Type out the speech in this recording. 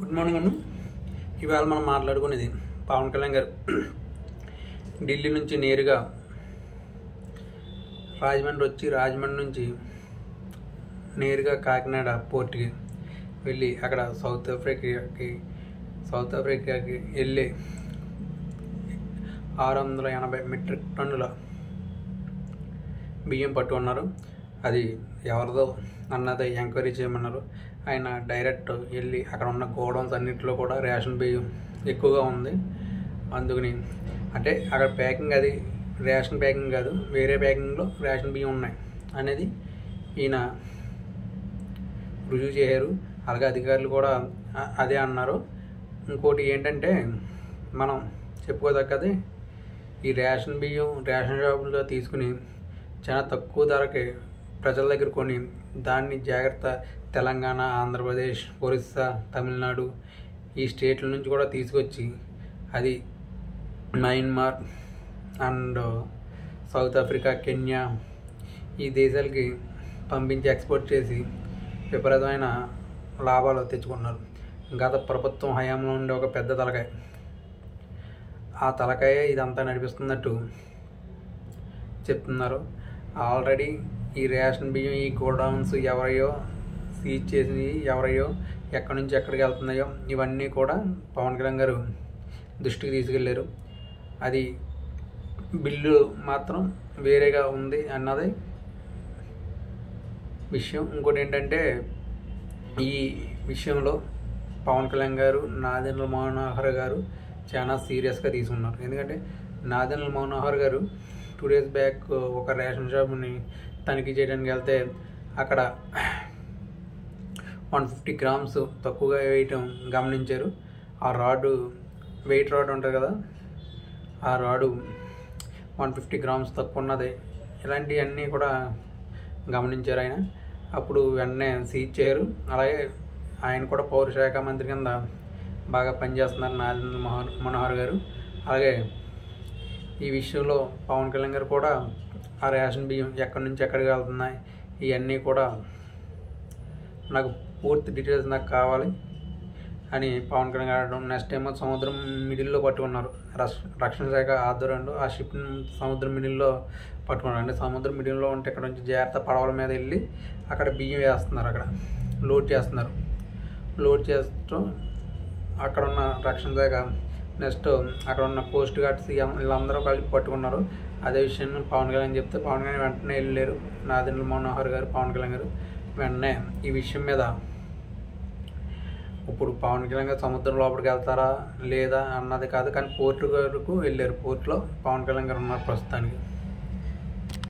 Good morning అన్న. ఇవాళ మనం మాట్లాడుకునేది పవన్ కళ్యాణ్ గారు ఢిల్లీ నుంచి నేరుగా రాజమండ్రి వచ్చి రాజమండ్రి నుంచి నేరుగా కాకినాడ పోర్ట్కి వెళ్ళి అక్కడ సౌత్ ఆఫ్రికాకి వెళ్ళి 680 మెట్రిక్ టన్నుల బియ్యం పట్టుకున్నారు. అది ఎవరిదో అన్నది ఎంక్వైరీ చేయమన్నారు. ఆయన డైరెక్ట్ వెళ్ళి అక్కడ ఉన్న గోడౌన్స్ అన్నింటిలో కూడా రేషన్ బియ్యం ఎక్కువగా ఉంది. అందుకని అంటే అక్కడ ప్యాకింగ్ అది రేషన్ ప్యాకింగ్ కాదు, వేరే ప్యాకింగ్లో రేషన్ బియ్యం ఉన్నాయి అనేది ఈయన రుజువు చేశారు. అలాగే అధికారులు కూడా అదే అన్నారు. ఇంకోటి ఏంటంటే మనం చెప్పుకోదగ్గది, ఈ రేషన్ బియ్యం రేషన్ షాపుల్లో తీసుకుని చాలా తక్కువ ధరకి ప్రజల దగ్గర కొని దాన్ని జాగ్రత్త తెలంగాణ, ఆంధ్రప్రదేశ్, ఒరిస్సా, తమిళనాడు ఈ స్టేట్ల నుంచి కూడా తీసుకొచ్చి అది Myanmar and south Africa, Kenya ఈ దేశాలకి పంపించి ఎక్స్పోర్ట్ చేసి విపరీతమైన లాభాలు తెచ్చుకున్నారు. గత ప్రభుత్వం హయాంలో ఉండే ఒక పెద్ద తలకాయ, ఆ తలకాయ ఇదంతా నడిపిస్తున్నట్టు చెప్తున్నారు. ఆల్రెడీ ఈ రేషన్ బియ్యం ఈ గోడౌన్స్ ఎవరయో సీజ్ చేసి ఎవరయో ఎక్కడి నుంచి ఎక్కడికి వెళ్తున్నాయో ఇవన్నీ కూడా పవన్ కళ్యాణ్ గారు దృష్టికి తీసుకెళ్ళారు. అది బిల్లు మాత్రం వేరేగా ఉంది అన్నది విషయం. ఇంకోటి ఏంటంటే ఈ విషయంలో పవన్ కళ్యాణ్ గారు, నాదెండ్ల మనోహర్ గారు చాలా సీరియస్గా తీసుకున్నారు. ఎందుకంటే నాదెండ్ల మనోహర్ గారు 2 days బ్యాక్ ఒక రేషన్ షాప్ని తనిఖీ చేయడానికి వెళ్తే అక్కడ 150 grams తక్కువగా వేయటం గమనించారు. ఆ రాడు, వెయిట్ రాడ్ ఉంటుంది కదా, ఆ రాడు 150 grams తక్కువ ఉన్నది. ఇలాంటివన్నీ కూడా గమనించారు ఆయన. అప్పుడు వెంటనే సీజ్ చేయరు. అలాగే ఆయన కూడా పౌరశాఖ మంత్రి కింద బాగా పనిచేస్తున్నారు నాదెండ్ల మనోహర్ గారు. అలాగే ఈ విషయంలో పవన్ కళ్యాణ్ గారు కూడా ఆ రేషన్ బియ్యం ఎక్కడి నుంచి ఎక్కడికి వెళ్తున్నాయి ఇవన్నీ కూడా నాకు పూర్తి డీటెయిల్స్ నాకు కావాలి అని పవన్ కళ్యాణ్ గారు నెక్స్ట్ ఏమో సముద్రం మిడిల్లో పట్టుకున్నారు. రక్షణ శాఖ ఆధ్వర్యంలో ఆ షిప్ని సముద్రం మిడిల్లో పట్టుకున్నారు. అంటే సముద్రం మిడిల్లో ఉంటే ఇక్కడ నుంచి జాగ్రత్త పడవల మీద వెళ్ళి అక్కడ బియ్యం వేస్తున్నారు, అక్కడ లోడ్ చేస్తున్నారు. లోడ్ చేస్తూ అక్కడ ఉన్న రక్షణ శాఖ నెక్స్ట్ అక్కడ ఉన్న కోస్ట్ గార్డ్స్ వీళ్ళందరూ కలిపి పట్టుకున్నారు. అదే విషయాన్ని పవన్ కళ్యాణ్ చెప్తే పవన్ కళ్యాణ్ వెంటనే వెళ్ళారు. నాదెండ్ల మనోహర్ గారు, పవన్ కళ్యాణ్ గారు వెంటనే ఈ విషయం మీద ఇప్పుడు పవన్ కళ్యాణ్ గారు సముద్రం లోపలికి వెళ్తారా లేదా అన్నది కాదు, కానీ పోర్టు వరకు వెళ్ళారు. పోర్టులో పవన్ కళ్యాణ్ గారు ఉన్నారు ప్రస్తుతానికి.